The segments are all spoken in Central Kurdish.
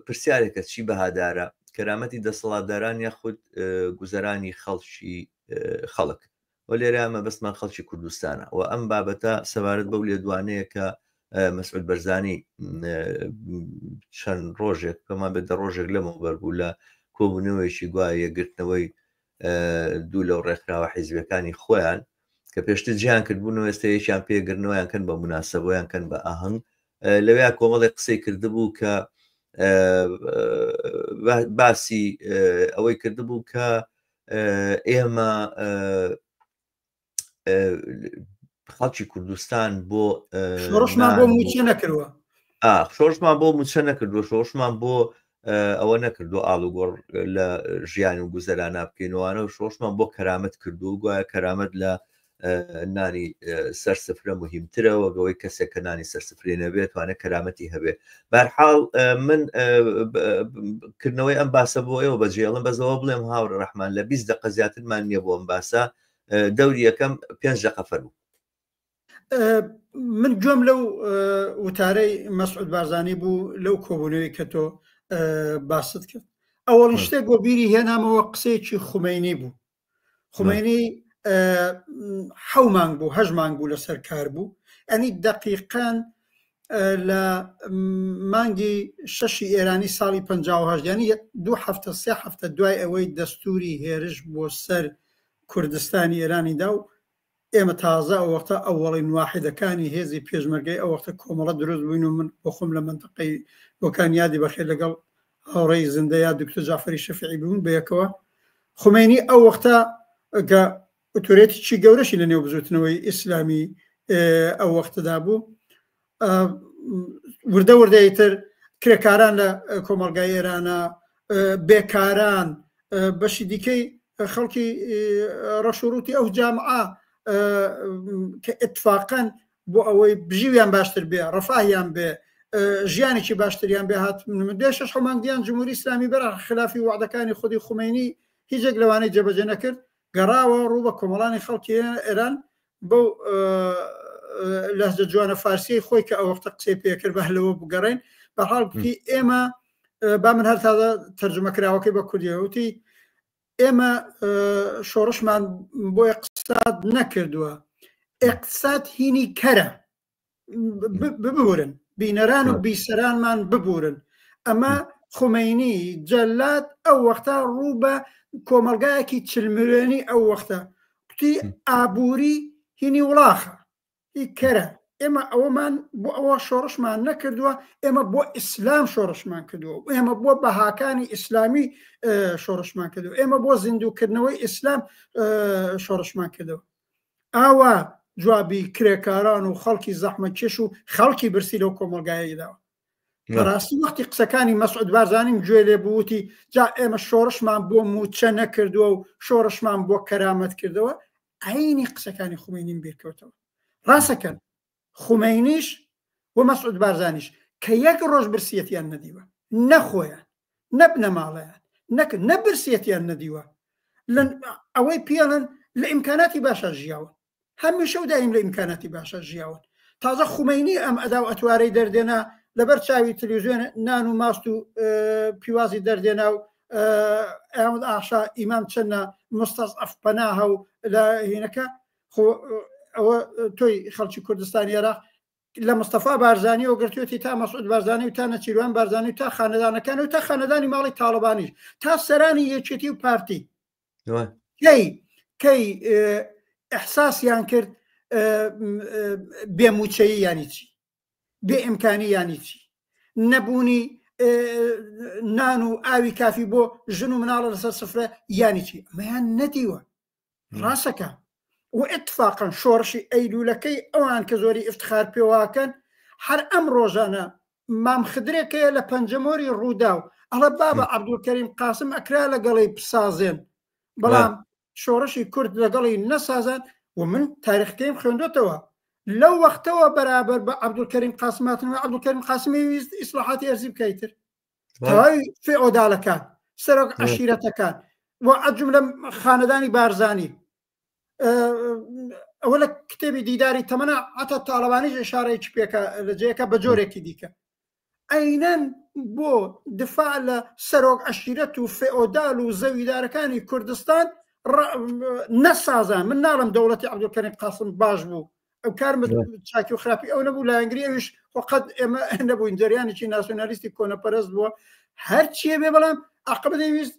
پرسیارێکە چی بەهادارە کەرامەتی دەسەڵاتداران یاخود گوزەرانی خەڵکی خەڵک و لێرە ئەمە بەسمان خەڵکی کوردستانە و ئەم بابەتە سەبارەت بەو لێدوانەیە کە مەسعود بەرزانی چەند ڕۆژێک پێمان بێت دە ڕۆژێک لەمە بەربوو لە کۆبوونەوەیکی گوایە یەکگرتنەوەی دوو لەو ڕێکخراوە حیزبەکانی خۆیان کە پێشتر جیان کردبوونەوە ئێستا یەکیان پێگرنەوەیان کەن بە مناسەبەیان کەن بە ئاهەنگ لەوەیە کۆمەڵی قسەی کردبوو کە باسی ئەوەی کردبوو کە ئێمە خەڵکی کوردستان بۆ شۆڕشمان بۆ موچە نەکردووە شۆڕشمان بۆ موچە نەکردووە شۆڕشمان بۆ ئەوە نەکردو ئاڵوگۆڕ لە ژیان و گوزەرانە بکەینەوەوانە و شۆڕشمان بۆ کەرامەت کردو گوایە کەرامەت لە نانی سەرسفرە مهمترەوە گەوەی کەسێک کە نانی سەرسفرێ نەبێت توانێت کەرامەتی هەبێت بەرحاڵ من کردنەوەی ئەم باسە بۆ ئێوە بەجێڵم بەزەوە بڵێم هاوڕە ڕەحمان لە 20 دقە زیاترمان نییە بۆ ئەم باسە دەوری یەکەم 5 دقە فەرموو من گوێم لەو وتارەی مەسعود بارزانی بوو لەو کۆبوونەوەی کە تۆ باست کرد ئەوەڵ شتێک بۆ بیری هێنامەوە قسەیەکی خومینی بوو خومینی 7 مانگ بوو 8 مانگ بوو لەسەر کار بوو ئەنی دقیقاً لە مانگی 6 ئێرانی ساڵی 58 ینی 2 هەفتە 3 هەفتە دوای ئەوەی دەستوری هێرش بۆ سەر کوردستانی ئێرانیدا و ئێمە تازە ئەو وەختە ئەوڵین واحدەکانی هێزی پێشمەرگەی ئەو وەختە کۆمەڵە دروست بووین و من بۆ خۆم لە منتەقەی بۆکان یادی بەخێر لەگەڵ هاوڕێی زندەیە دکتۆر جعفەری شەفیعی بوون بەیەکەوە خومینی ئەو وەختە کە ئۆتۆریتێکی گەورەشی لە نێو بزوتنەوەی ئیسلامی ئەو وەختەدا بوو وردە وردەیتر کرێکاران لە کۆمەڵگای ئێرانە بێکاران بەشی دیکەی خەڵکی ڕەشوڕوتی ئەو جامعە کە ئتفاقەن بۆ ئەوەی بژیویان باشتر بێ ڕەفاهیان بێ ژیانێکی باشتریان بێ هات دێ 6 مانگیان جمهوری ئیسلامی بەرە خلافی وعدەکانی خودی خومینی هیچێک لەوانەی جێبەجێ نەکرد گەڕاوە ڕوو بە کۆمەڵانی خەڵکی ئێران بەو لەهجە جوانە فارسی خۆی کە ئەو وەختە قسەی پێکرد بە هەلەوە بگەڕێن بەحاڵ گوتی ئێمە با من هەر تازە تەرجمەکراوەکەی بە کوردیەوتی ئێمە شۆڕشمان بۆ اقتصاد نەکردووە اقتصاد هینی کەرە ببورن بینەران و بیسەرانمان ببورن ئەمە خومینی جەلات ئەو وەختە ڕوو بە کۆمەلگایەکی 40 ملیۆنی ئەو وەختە کوتی ئابووری هینی وڵاخە هی کەرە ئێمە ئەوەمان بۆ ئەوە شۆڕشمان نەکردووە ئێمە بۆ ئیسلام شۆڕشمان کردووە ئێمە بۆ بەهاکانی ئیسلامی شۆڕشمان کردووە ئێمە بۆ زیندووکردنەوەی ئیسلام شۆڕشمان کردەوە ئاوا جوابی کرێکاران و خەڵکی زەحمەتکێش و خەڵکی برسی لەو کۆمەلگایەداوە بەڕاستی وەختی قسەکانی مەسعود بارزانیم گوێ لێ بووتی جا ئێمە شۆڕشمان بۆ موچە نەکردووە و شۆڕشمان بۆ کەرامەت کردەوە عینی قسەکانی خومینیم بیرکەوتەوە ڕاستەکەن خومینیش و مەسعود بارزانیش کە یەک ڕۆژ برسیەتیان نەدیوە نەخۆیان نەبنە ماڵەیان نەبرسیەتیان نەدیوە ئەوەی پێڵن لە ئیمکاناتی باشە ژیاون هەمیشە و دایم لە ئیمکاناتی باشە ژیاون تازە خومینی ئەم ئەدا و ئەتوارەی دەردێنا لەبەر چاوی تەلەڤیزیۆن نان و ماست و پیوازی دەردێنا و ئەحمەد ئاشا ئیمام چەندە مستەزعەف پەناهە و لە هینەکە ئەوە تۆی خەڵکی کوردستانی عێراق لە مستەفا بارزانی و گرتوێتی تا مەسعود بارزانی و تا نەچیروان بارزانی و تا خانەدانەکان و تا خانەدانی ماڵی تاڵبانیش تا سەرانی یەکێتی و پارتی کەی ئەحساسیان کرد بێموچەیی یانی چی بێ ئیمکانی یانی چی نەبوونی نان و ئاوی کافی بۆ ژن و مناڵە لەسەر سفرە یانی چی ئەمەیان نەدیوە ڕاستەکە و ئتفاقا شۆڕشی ئەیلولەکەی ئەوان کە زۆری ئفتخار پێواکەن هەر ئەم ڕۆژانە مام خدرێکەیە لە پەنجەمۆری ڕوودا و ئەڵە بابە عەبدولکەریم قاسم ئەکرا لەگەڵی بسازێن بەڵام شۆڕشی کورد لەگەڵی نەسازان و من تاریخەکەیم خوێندوتەوە لەو وەختەوە بەرابەر بە عەبدولکەریم قاسماتنەوە عەبدولکەریم قاسمی ویست ئیسلاحاتی ئەرزی بکەیتر تەواوی فێئۆداڵەکان سەرۆک عەشیرەتەکان و عەجوملە خانەدانی بارزانی ئەوە لە کتێبی دیداری تەمەنە هەتا تاڵەبانیش ئشارەیەکی پێکە لە جەیەکە بە جۆرێکی دیکە عینەن بۆ دفاع لە سەرۆک عەشیرەت و فێئۆدال و زەویدارەکانی کوردستان نەسازان. من ناڵم دەوڵەتی عەبدولکەریم قاسم باش بوو، ئەو کارمە چاکی و خراپی ئەو نەبوو، لە ئەنگری ئەویش وەقەت ئێمە نەبووین، جەریانێکی ناسیۆنالیستی کۆنەپەرست بووە هەرچیە بێ، بەڵام عەقبە دەیویست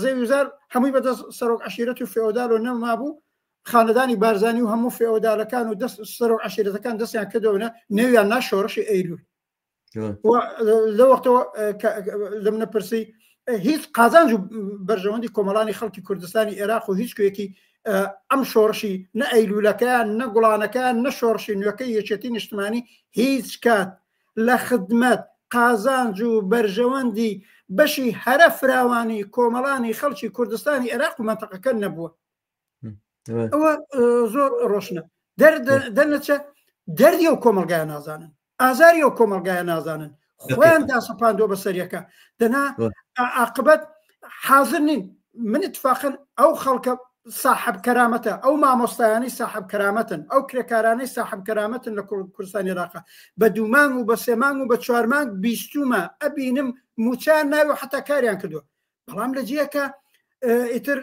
زەویزار هەمووی بەدەست سەرۆک عەشیرەت و فێئۆدال و نەما بوو، خانەدانی بارزانی و هەموو فێئۆدالەکان و سەرۆک عەشیرەتەکان دەستیان کردەوە نێویان نا شۆڕشی ئەیلول. لە وەختەوە لە منە پرسی هیچ قازانج و بەرژەوەندی کۆمەڵانی خەڵکی کوردستانی عێراق و هیچ کوێکی ئەم شۆڕشی نە ئەیلولەکەیان نە گوڵانەکەیان نە شۆڕشی نوێەکەی یەکێتی نیشتمانی هیچ کات لە خدمەت قازانج و بەرژەوەندی بەشی هەرە فراوانی کۆمەڵانی خەڵکی کوردستانی عێراق و مەنتەقەکە نەبووە. ئەوە زۆر ڕۆشنە. دەرنەچە دەردی ئەو کۆمەلگایە نازانن، ئازاری ئەو کۆمەلگایە نازانن، خۆیان داسەپاندۆ بەسەریەکە دەنا عاقبەت حاضر نین. من اتفاقن ئەو خەڵکە صاحب کەرامەتە، ئەو مامۆستایانی صاحب کەرامەتن، ئەو کرێکارانەی صاحب کەرامەتن لە کوردستانی عێراق بە دوومانگ و بە سێمانگ و بە چوارمانگ بیستومە ئەبینم موچیان ناوی حتا کاریان کردووە، بەڵام لە جیەکە ئیتر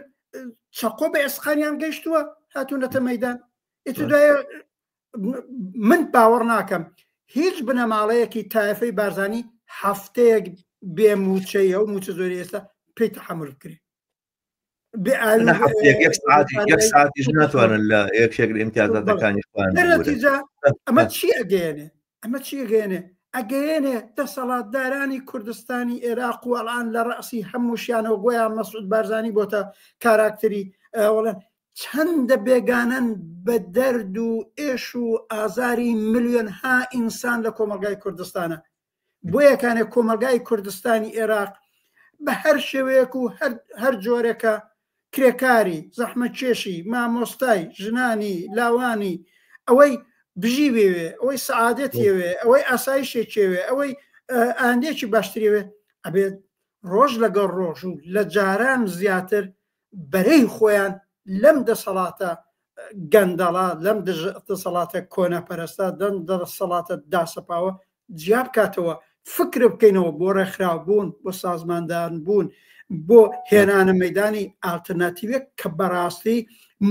چەقۆ بە ئێسقانیان گەیشتووە هاتوونەتە مەیدان. ئیتر دوایە من باوەڕ ناکەم هیچ بنەماڵەیەکی تایفەی بارزانی هەفتەیەک بێ موچەیە و موچە زۆری ئێستا پێی تەحەمل بکرێت. یەک ساعتیش ناتوانن لە یەکێک ئیمتیازاتەکانی نەتیجە ئەمە چی ئەگەیەنێ؟ ئەمە چی ئەگەیەنێ؟ ئەگەیەنێ دەسەڵاتدارانی کوردستانی عێراق و ئەڵان لە ڕەسی هەمووشیانەوە گویان مەسعود بارزانی بۆتە کاراکتەری وەڵێن چەندە بێگانەن بە دەرد و ئێش و ئازاری ملیۆنها ئینسان لە کۆمەلگای کوردستانە. بۆ یەکانێک کۆمەلگای کوردستانی عێراق بە هەر شێوەیەک و هەر جۆرێکە کرێکاری زەحمەتکێشی مامۆستای ژنانی لاوانی ئەوەی بژی بێوێ، ئەوەی سەعادەتیەوێ، ئەوەی ئاسایشێکێوێ، ئەوەی ئاندێکی باشترێوێ ئەبێت ڕۆژ لەگەڵ ڕۆژ و لە جاران زیاتر بەرەی خۆیان لەم دەسەڵاتە گەندەڵا، لەم دەسەڵاتە کۆنەپەرستە، دەم دەسەڵاتە داسەپاوە جیاب کاتەوە فکر بکەینەوە بۆ ڕێکخراوبوون، بۆ سازماندان بوون، بۆ هێنانە مەیدانی ئالتەرناتیڤێک کە بەڕاستی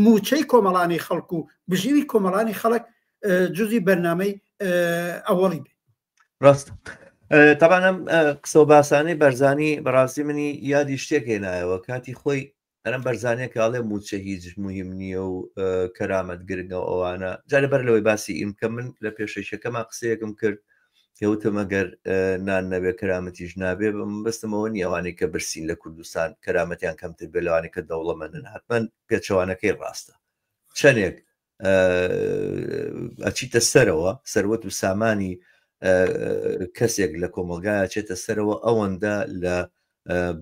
موچەی کۆمەڵانی خەڵک و بژیوی کۆمەڵانی خەڵک جزئی بەرنامەی ئەوەڵی بێ. ڕاست تەبانم قسە و باسانەی بەرزانی بەڕاستی منی یادی شتێک هێنایەوە کاتی خۆی ئەرم بەرزانەیە کاڵێ موچە هیچ مهم نییە و کەرامەت گرنگە ئەوانە جارە بەر لەوەی باسی ئیمکە من لە پێشەیشەکەما قسەیەکم کرد کەوتم ئەگەر نان نەبێ کەرامەتیش نابێ بەستمەوە نی ئەوانەی کە برسین لە کوردستان کەرامەتیان کەمتر بێ لەوانەی کە دەوڵەمەندن حتمەن پێچەوانەکەی ڕاستە چەندێک ئەچیتە سەرەوە سەروەت و سامانی کەسێک لە کۆمەلگایە چێتە سەرەوە ئەوەندە لە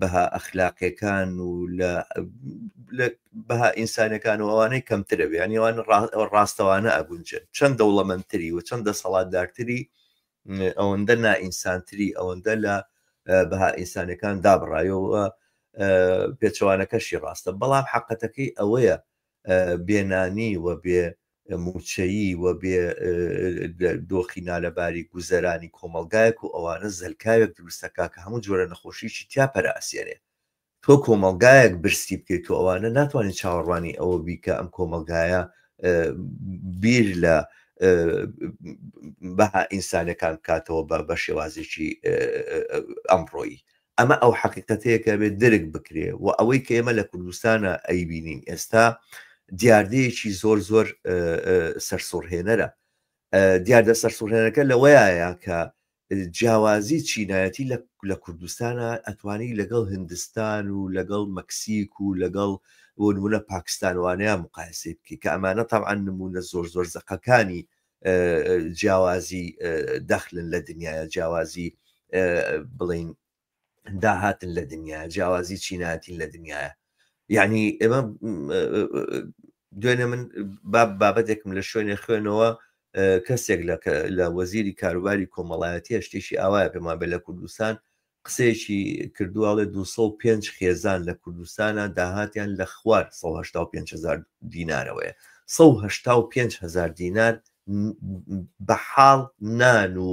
بەها ئەخلاقیەکان و لە بەها ئینسانەکان و ئەوانەی کەمترە بێ ینی ئەوان ڕاستەوانە ئەگونجن چەند دەوڵەمەندتری و چەند دەسەڵاتدارتری ئەوەندە نائینسانتری ئەوەندە لە بەها ئینسانەکان دابڕایەوە پێچەوانەکەشی ڕاستە بەڵام حقەتەکەی ئەوەیە بێنانی و بێ موچەیی و بێ دۆخی نالەباری گوزەرانی کۆمەلگایەک و ئەوانە زەلکاوێک دروستەکە کە هەموو جۆرە نەخۆشیی تیا پەراسیێنێ تۆ کۆمەلگایەک برسی بکەیت و ئەوانە ناتوانین چاوەڕوانی ئەوە بیکە ئەم کۆمەلگایە بیر لە بەها ئینسانەکان بکاتەوە بە شێوازێکی ئەمڕۆیی ئەمە ئەو حقیقەتەیەکە بێت دەرک بکرێ و ئەوەی کە ئێمە لە کوردستانە ئەیبینین ئێستا دیاردەیەکی زۆر زۆر سەرسوڕهێنەرە دیاردە سەرسوڕهێنەکە لەوەیە کە جیاوازی چینایەتی لە کوردستانە ئەتوانی لەگەڵ هندستان و لەگەڵ مەکسیک و لەگەڵ نمونە پاکستانوانەیە مقایسە بکەی کە ئەمانە تەبعاً نمونە زۆر زۆر زەقەکانی جیاوازی دەخلن لە دنیاە جیاوازی بڵین داهاتن لە دنیا جیاوازی چینایەتین لە دنیاە یعنی ئێمە دوێنێ من بابەتێکم لە شوێنێ خوێنەوە کەسێک لە وەزیری کاروباری کۆمەڵایەتیە شتێکی ئاوایە پێمان بێ لە کوردستان قسێکی کردوواڵێ 205 خێزان لە کوردستانە داهاتیان لە خوار 185,000 دینارەوەیە 185,000 دینار بە حاڵ نان و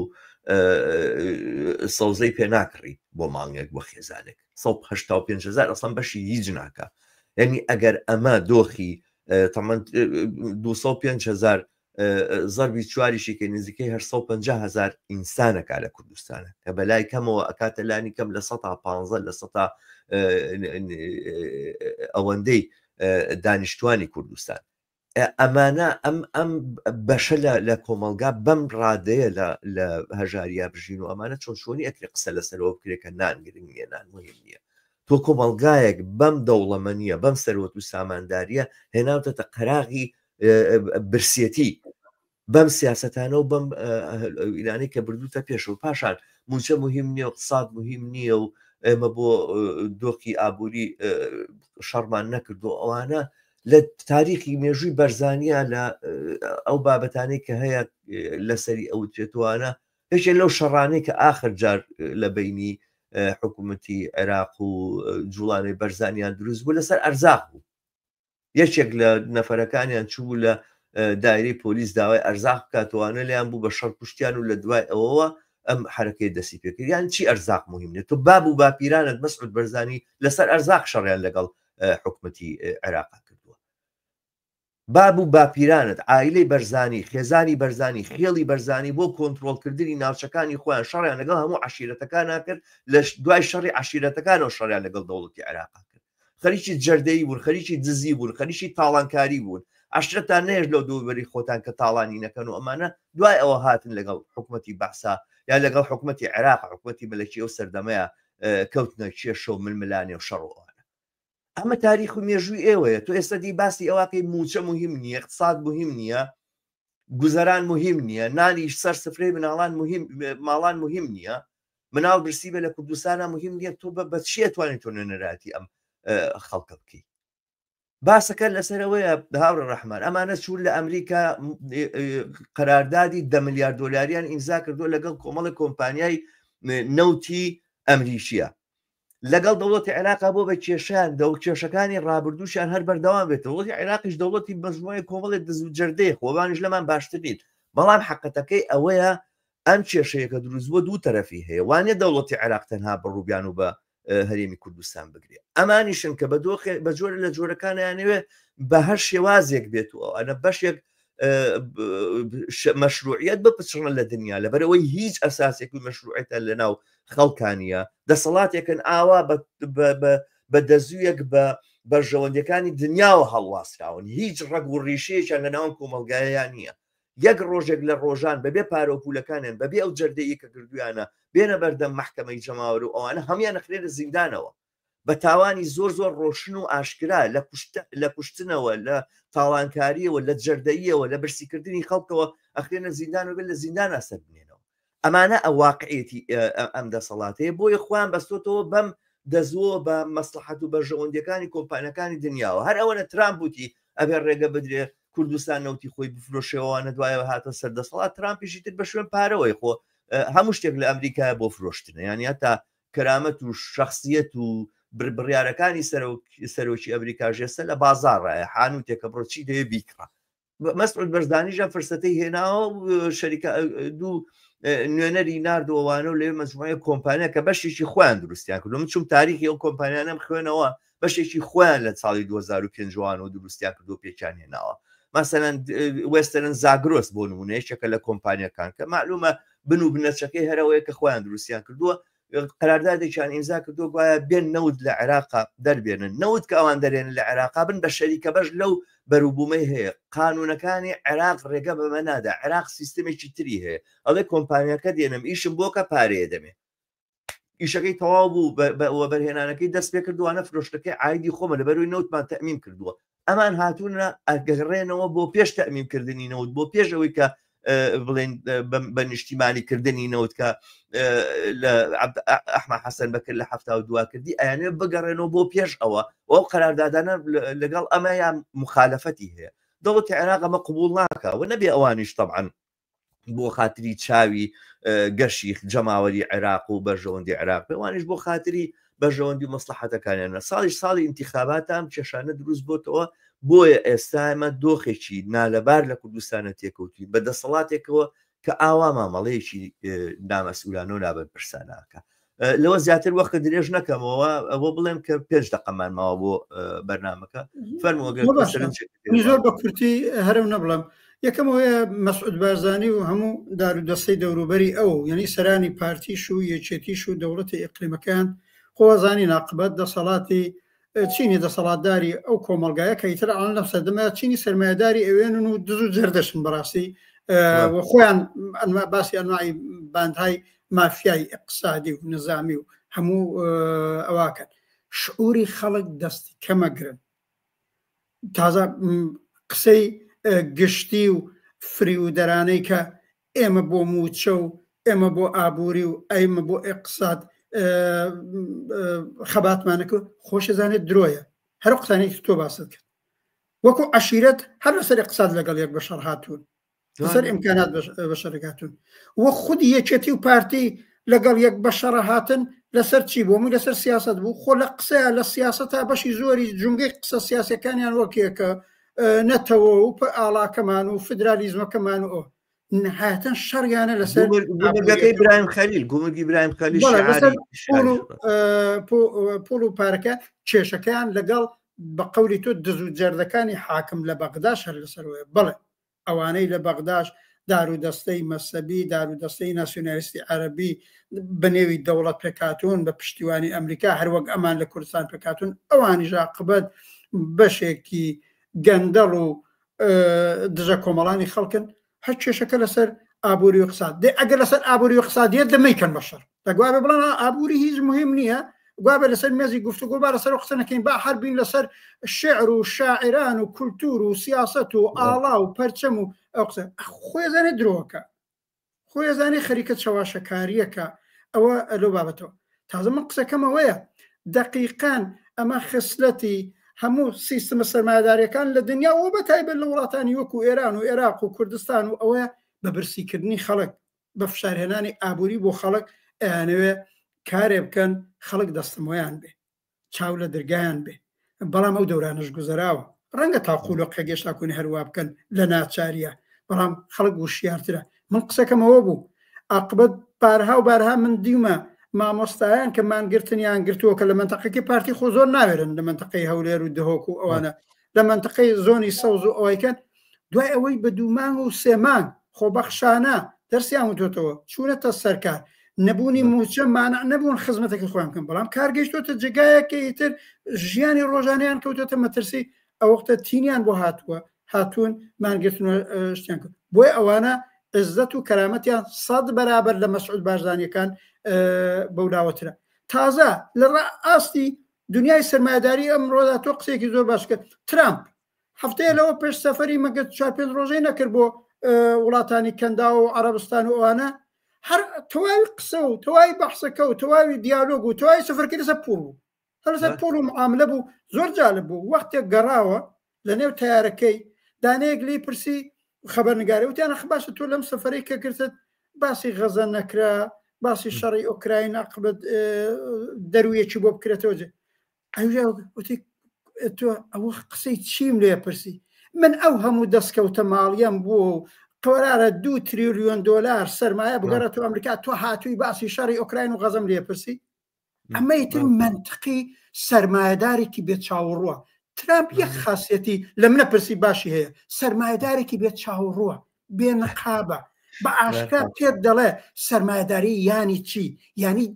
سەوزەی پێ ناکڕی بۆ مانگێک بۆ خێزانێک 185,000 ئەسڵان بەشی هیچ ناکە یعنی ئەگەر ئەمە دۆخی تەمەەن 205,000 زەربی چواریشی کە نزیکەی 850,000 ئینسانەکە لە کوردستانە کە بەلای کەمەوە ئەکاتە لانی کەم لە 115 لە 100 ئەوەندەی دانیشتوانی کوردستان ئەمانە ئەم بەشە لە کۆمەلگا بەم ڕادەیە لە هەژاریا بژین و ئەمانە چۆن شۆنی ئەکری قسە لەسەرەوە بکرێکە نانگرنگ نیە نان مهم نییە تۆ کۆمەلگایەک بەم دەوڵەمەنیە بەم سەرۆت و سامانداریە هێناوتەتە قەراغی برسێتی بەم سیاسەتانە و بەم ئیرانی کە بردوتە پێش و پاشان موچە مهم نییە و اقتصاد مهم نییە و ئێمە بۆ دۆخی ئابووری شەڕمان نەکردو ئەوانە لە تاریخی مێژووی بەرزانیە لە ئەو بابەتانەی کە هەیە لەسەری ئەو توێتوانە پێشێ لەو شەڕانەی کە ئاخر جار لە بینی حکوومەتی عێراق و جوڵانەی بەرزانیان دروست بوو لەسەر ئەرزاق بوو یەکێک لە نەفەرەکانیان چوو لە دایرەی پۆلیس داوای ئەرزاق بکاتوانە لیان بوو بە شەڕ پشتیان و لە دوای ئەوەوە ئەم حرەکەی دەسی پێکرد یان چی ئەرزاق مهم نیە تۆ باب و باپیرانت مەسعود بەرزانی لەسەر ئەرزاق شەڕیان لەگەڵ حکوومەتی عێراقا کردووە باب و باپیرانت عائیلەی بەرزانی خێزانی بەرزانی خێڵی بەرزانی بۆ کۆنتڕۆڵکردنی ناوچەکانی خۆیان شەڕیان لەگەڵ هەموو عشیرەتەکان کرد لە دوای شەڕی عشیرەتەکانەوە شەڕیان لەگەڵ دەوڵەتی عێراقا کرد خەریکی جەردەیی بوون خەریکی دزی بوون خەریکی تاڵانکاری بوون عشرەتان نێژ لەو دووبەری خۆتان کە تاڵانی نەکەن و ئەمانە دوای ئەوە هاتن لەگەڵ حکوومەتی بەحسا یا لەگەڵ حکوومەتی عێراق حکوومەتی مەلەکی ئەو سەردەمەیە کەوتنە کێشە و ململانێ و شەڕەوەوانە ئەمە تاریخ و مێژووی ئێوەیە تۆ ئێستا دی باسی ئەوەکەی موچە مهم نییە اقتصاد مهم نییە گوزەران مهم نییە نانیش سەر سفرەی مناڵان ماڵان مهم نییە مناڵ برسی بە لە کوردستانە مهم نییە تۆ بە چیە توانێت تۆ نەنەراتی ئەم خەڵکە بکەی باسەکە لەسەرەوەیە هاوڕە ڕەحمان ئەمانە چوون لە ئەمریکا قەراردادی 10 ملیارد دۆلاریان ئیمزا کردو لەگەڵ کۆمەڵی کۆمپانیای نەوتی ئەمریکیە لەگەڵ دەوڵەتی عێراقا بۆ بە کێشیان کێشەکانی ڕابردووشیان هەر بەردەوام بێت دەوڵەتی عێراقیش دەوڵەتی مەجموعەی کۆمەڵی دزو جەردەی خۆبانیش لەمان باشترین بەڵام حەقەتەکەی ئەوەیە ئەم کێشەیەکە دروست بۆ دوو تەرەفی هەیە وانێ دەوڵەتی عێراق تەنها بەڕووبیان و بە هەرێمی کوردستان بگرێت ئەمانیشن کە بە جۆرە لە جۆرەکانیانەوێ بە هەر شێوازێک بێتەوە ئەنە بەشێک مەشروعیت بپچڕنە لە دنیا لەبەرەوەی هیچ ئەساسێک و مەشروعیتە لە ناو خەڵکانیە دەسەڵاتێکن ئاوا بە دەزوویەک بە بەرژەوەندەکانی دنیاوە هەڵواسراون هیچ ڕەگ و ڕیشەیەکیان لە ناوم کۆمەلگایان نییە یەک ڕۆژێک لە ڕۆژان بەبێ پارۆپولەکانیان بەبێ ئەو جەردەیە کە کردویانە بێنە بەردەم محکەمەی جەماوەر و ئەوانە هەمیان نەخرێ لە زیندانەوە بە تاوانی زۆر ڕۆشن و ئاشکرا لە کوشتنەوە لە تاوانکاریەوە لە جەردەیەوە لە برسیکردنی خەڵکەوە ئەخرێنە زیندان و بێت لە زیندان ئاسەر بنێنەوە ئەمانە ئەو واقعیەتی ئەم دەسەڵاتەیە بۆیە خۆیان بەستۆتەوە بەم دەزووە بە مەسلحەت و بەرژەوەندەکانی کۆمپانیەکانی دنیاوە هەر ئەوەنە ترامپ وتی ئەبێ ڕێگە بدرێ کوردستان نەوتی خۆی بفرۆشەوەوانە دوایەوە هاتە سەردەسەڵات ترامپیشی تر بە شوێن پارەوەی خۆ هەموو شتێک لە ئەمریکا بۆ فرۆشتنە یانی هەتا کەرامەت و شخصیت و بڕیارەکانی سەرۆکی ئەمریکا ژێستە لە بازاڕایە حانوتێکە بڕۆچی دەیە بیکڕە مەسعود بەرزانیژە فرسەتەی هێناوە شەریکە دوو نوێنەری نردووەوانە و لێ مەجموعەیە کۆمپانیا کە بەشێکی خۆیان دروستیان کردو من چوم تاریخی ئەو کۆمپانیانەم خوێنەوە بەشێکی خۆیان لە ساڵی 2005 و دروستیان کردو پێچان هێناوە مەسەلەن وێستەرن زاگرۆس بۆ نمونەیەکێکە لە کۆمپانیەکان کە معلومە بن و بنەچەکەی هەرەوەیە کە خۆیان دروستیان کردووە قەراردادێکیان ئیمزا کردو گوایە بێن نەوت لە عێراقا دەربێنن نەوت کە ئەوان دەرێنن لە عێراقا بن بە شەریکە بەش لەو بەروبوومەی هەیە قانونەکانی عێراق ڕێگە بەمە نادا عێراق سیستمێکی تری هەیە ئەڵێ کۆمپانیەکە دێنم ئیشم بۆکە پارەیە دەمێ ئیشەکەی تەواو بوو بە بەرهێنانەکەی دەست پێ کردووانە فرۆشتەکەی عایدی خۆمە لەبەروی نەوتمان تەمیم کردووە ئەمان هاتوونە ئەگەڕێنەوە بۆ پێش تەمیم نەوت بۆ پێشەوەی کە بڵێن بە نیشتیمانی کردنی نەوت کە ئەحمەد حەسەن بەکرد لە 72 کردی ئەیانێ بگەڕێنەوە بۆ پێش ئەوە ئەو قەراردادانە لەگەڵ ئەمەیان مخالەفەتی هەیە دەوڵەتی عێراق ئەمە قبول ناکە و نەبێ ئەوانیش طبعاً بۆ خاتری چاوی گەشی جەماوەری عێراق و بەرژەوەندی عێراق پێوانیش بۆ خاتری بەرژەوەندی مەسلحەتەکانیانە ساڵی ئینتیخاباتام کێشانە دروست بۆتەوە بۆیە ئێستا ئەمە دۆخێکی نالەبار لە کوردستانە تێکەوتی بە دەسەڵاتێکەوە کە ئاوا مامەڵەیەکی نامەسئولانە و نابەر پرساناکە. لەوە زیاتر وەخت درێژ نەکەمەوە ئەوە بڵێم کە 5 دقەمان ماوە بۆ بەرنامەکە زۆر بە کورتی هەرم نەبڵم. یەکەمەوەیە مەسعود بارزانی و هەموو دارودەستەی دەوروبەری ئەو یعنی سەرانی پارتیش و یەکێتیش و دەوڵەتی ئیقلیمەکان خۆزانی ناقبەت دەسەڵاتی چینی دەسەڵاتداری ئەو کۆمەلگایە کە ئیتر ئەڵ نەفسەدەمە چینی سەرمایهداری ئەوێنن و دز و جەردەشن بەڕاستی خۆیان باسی ئەنواعی باندهای مافیای اقتصادی و نظامی و هەموو ئەواکەن شعوری خەڵک دەستی کەمەگرن تازە قسەی گشتی و فریودەرانەی کە ئێمە بۆ موچە و ئێمە بۆ ئابووری و ئەمە بۆ ئێقساد خەباتمانەکە خۆشەزانێت درۆیە هەر قسانێکی تۆ باست کرد وەکو عشیرەت هەر لەسەر ئێقساد لەگەڵ یەک بەشەر هاتوون لەسەر ئیمکانات بەشەرەکاتون وە خودی یەکێتی و پارتی لەگەڵ یەک بەشەڕە هاتن لەسەر چی بوو لەسەر سیاست بوو خۆ لە قسەیە لە سیاسەتا بەشی زۆری جونگەی قسە سیاسەکانیان وەکێکە نەتەوە و ئاڵاکەمان و فدرالیزمەکەمان و نهایەتەن شەڕیانە لەسەر برایم خەلیل گومەگی برایم خەلیل پۆل و پارەکە کێشەکەیان لەگەڵ بە قەولی تۆ دز و جەردەکانی حاکم لە بەغداش هەر لەسەرەوەی بڵێ ئەوانەی لە بەغداش دارودەستەی مەسەبی دارودەستەی ناسیۆنالیستی عەرەبی بەنێوی دەوڵەت پێکاتون بە پشتیوانی ئەمریکا هەروەک ئەمان لە کوردستان پێکاتون ئەوانی ژاقبەت بەشێکی گەندەڵ و دژە کۆمەڵانی خەڵکن هەر کێشەکە لەسەر ئابووری و اقتصاد دێ ئەگەر لەسەر ئابووری و اقتصادیەت دەمەیکەن بەشەر دەگوابێ بڵێن ئابووری هیچ مهم نییە گوابێ لەسەر مێزی گفتوگۆ با لەسەر قسە نەکەین با هەر بین لەسەر شعر و شاعران و کولتور و سیاست و ئاڵا و پەرچەم و ئەو قسە خۆی زانێت درۆکە خۆی زانێ خەریکە چاواشەکاریەکە ئەوە لەو بابەتەوە تازە من قسەکەمەوەیە دقیقاً ئەمە خسلەتی هەموو سیستمە سەرمایه‌داریەکان لە دنیا و بە تایبەت لە وڵاتانی وەکو ئێران و عێراق و کوردستان و ئەوەیە بە برسیکردنی خەڵک بە فشارهێنانی ئابووری بۆ خەڵک ئەیانەوێ کارێ بکەن خەڵک دەستمۆیان بێ چاو لە دەرگایان بێ بەڵام ئەو دەورانش گوزەراوە ڕەنگە تاقولۆقە گەشتا کوونی هەروە بکەن لە ناچاریە بەڵام خەڵک وشیارترە من قسەکەمەوە بوو عاقبەت بارها و بارها من دیمە مامۆستایان کە مانگرتنیان گرتووە کە لە منتەقەی پارتی خۆ زۆر ناوێرن لە منتەقەی هەولێر و دهۆک و ئەوانە لە منتەقەی زۆنی سەوز و ئەوەیکەن دوای ئەوەی بە 2 مانگ و 3 مانگ خۆبەخشانە دەرسیان وتۆتەوە چوونەتە سەرکار نەبوونی موچە مانع نەبوون خزمەتێکی خۆیان بکەن بەڵام کارگەیشتۆتە جگایەکە ئیتر ژیانی ڕۆژانیان کەوتۆتە مەترسی ئەوەختە تینیان بۆ هاتوون مانگرتن شتیان کرد بۆی ئەوانە عزت و کەرامەتیان 100 بەرابەر لە مەسعود بارزانیەکان بەولاوەترە تازە لە ڕاستی دنیای سەرمایه‌داری ئەمڕۆدا تۆ قسێکی زۆر باش کرد ترامپ هەفتەیە لەوە پێش سەفەری مەگەر 4-5 ڕۆژەی نەکرد بۆ وڵاتانی کەندا و عەرەبستان و ئەوانە هەر تەواوی قسە و تەواوی بەحسەکە و تەواوی دیالۆگ و تەواوی سەفەرکردن لەسەر پوڵ بوو هەر لەسەر پوڵ و معاملە بوو زۆر جالب بوو وەختێک گەڕاوە لە نێو تیارەکەی دانەیەک لی پرسی خەبەرنگاری وتیانە باشە تۆ لەم سەفەرەی کە کردت باسی غەزە نەکرا باسی شەڕی ئۆکراین عاقبەت دەرویەکی بۆ بکرێتەوە وتی تۆ ئەوە قسەی چیم لێ پرسی من ئەو هەموو دەستکەوتە ماڵیەم بوو و قۆرارە 2 تریلیۆن دۆلار سەرمایە بگەڕێتەوە ئەمریکا تۆ هاتووی باسی شەڕی ئۆکراین و غەزەم لێ پرسی ئەمەیتر منطقی سەرمایه‌دارێکی بێت چاوەڕووە ترامپ یەک خاصیەتی لە منە پرسی باشی هەیە سەرمایه‌دارێکی بێت چاوەڕووە بێ نەقابە بە ئاشکار پێت دەڵێ سەرمایه‌داری یانی چی یانی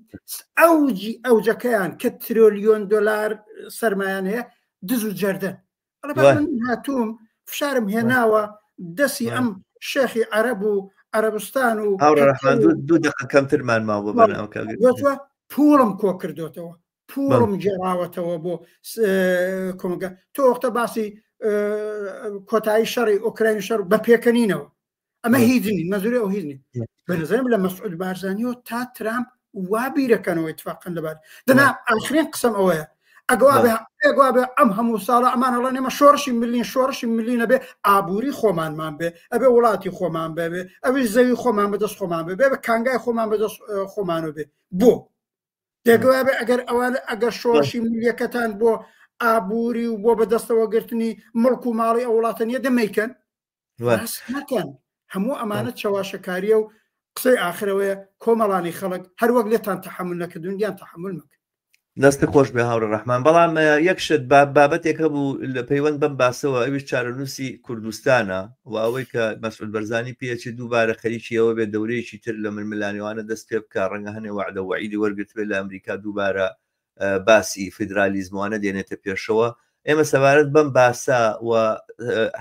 ئەوجەکەیان کە تریلیۆن دۆلار سەرمایان هەیە دز و جەردەن هاتووم فشارم هێناوە دەستی ئەم شێخی عەرەب و عەرەبستان و 2 دقیقە کەمترمان ماوە بەناوکە پوڵم کۆ کردوتەوە پوڵم گێڕاوەتەوە بۆ کۆمەگە تۆ وەختە باسی کۆتایی شەڕی ئۆکراین شەڕ بە پێکەنینەوە ئەمە هیچنی مەزوری ئەو هیچنی بەنظرم لە مەسعود بارزانیەوە تا ترامپ وابیرەکەنەوەی اتفاقن لەبار دەنا ئاخرین قسەم ئەوەیە ئەگوابێ ئەم هەموو ساڵە ئەمانەڵە نێمە شۆڕشی ملینە بێ ئابووری خۆمانمان بێ ئەبێ وڵاتی خۆمان بێ ئەوی زەوی خۆمان بەدەست خۆمان بێ بە کانگای خۆمان بەدەست خۆمانە بێ بۆ دەگوابێ ئەگەر شۆڕشی ملیەکەتان بۆ ئابووری و بۆ بەدەستەوە گرتنی مڵک و ماڵی ئەو وڵاتە نیە دەمەیکەن نەکەن هەموو ئەمانە چاواشەکاریە و قسەی ئاخرەوەیە کۆمەڵانی خەڵک هەروەک لێتان تەحمل نەکردون دیان تەحمل مەکرد. دەستی خۆش بێ هاوڕە ڕەحمان بەڵام یەکشت بابەتێکە بوو لە پەیوەند بەم باسەوە ئەویش چارەنووسی کوردستانە و ئەوەی کە مەسعود بەرزانی پێچی دووبارە خەریکیەوە بێت دەورەیەکی تر لە ململانیوانە دەست پێ بکە ڕەنگە هەنێ وعدە وعیدی وەرگرتوێت لە ئەمریکا دووبارە باسی فیدرالیزموانە دێنێتە پێشەوە. ئێمە سەبارەت بەم باسە و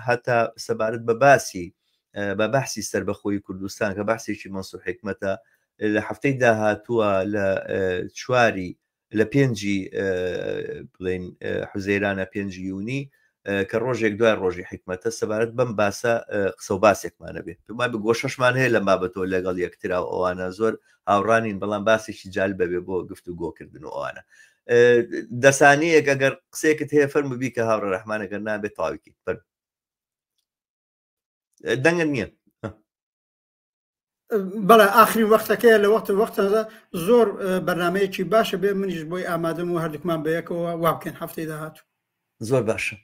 هەتا سەبارەت بە باسی بە بەحسی سەربەخۆی کوردستان کە بەحسێکی مەنسوور حکمەتە لە هەفتەی داهاتووە لە چواری لە 5 بڵێن حوزەیرانە 5 یوونی کە ڕۆژێک دوای ڕۆژی حکمەتە سەبارەت بەم باسە قسە و باسێکمانە بێت پێمان بگۆشەشمان هەیە لە بابەتەوە لەگەڵ یەکترا و ئەوانە زۆر هاوڕانین بەڵام باسێکی جال بەبێ بۆ گفتوگۆکردن و ئەوانە دەسانەیەک ئەگەر قسێکت هەیە فەرموبی کە هاوڕە ڕەحمانەگەر نابێت تاویکی دەنگن نییە. بەڵێ ئاخرین وەختەکەی لە وەختەدا زۆر بەرنمەیەکی باشە بێ منیش بۆی ئامادەم و هەردووکمان بەیەکەوە وا بکەین هەفتەی داهاتوو. زۆر باشە.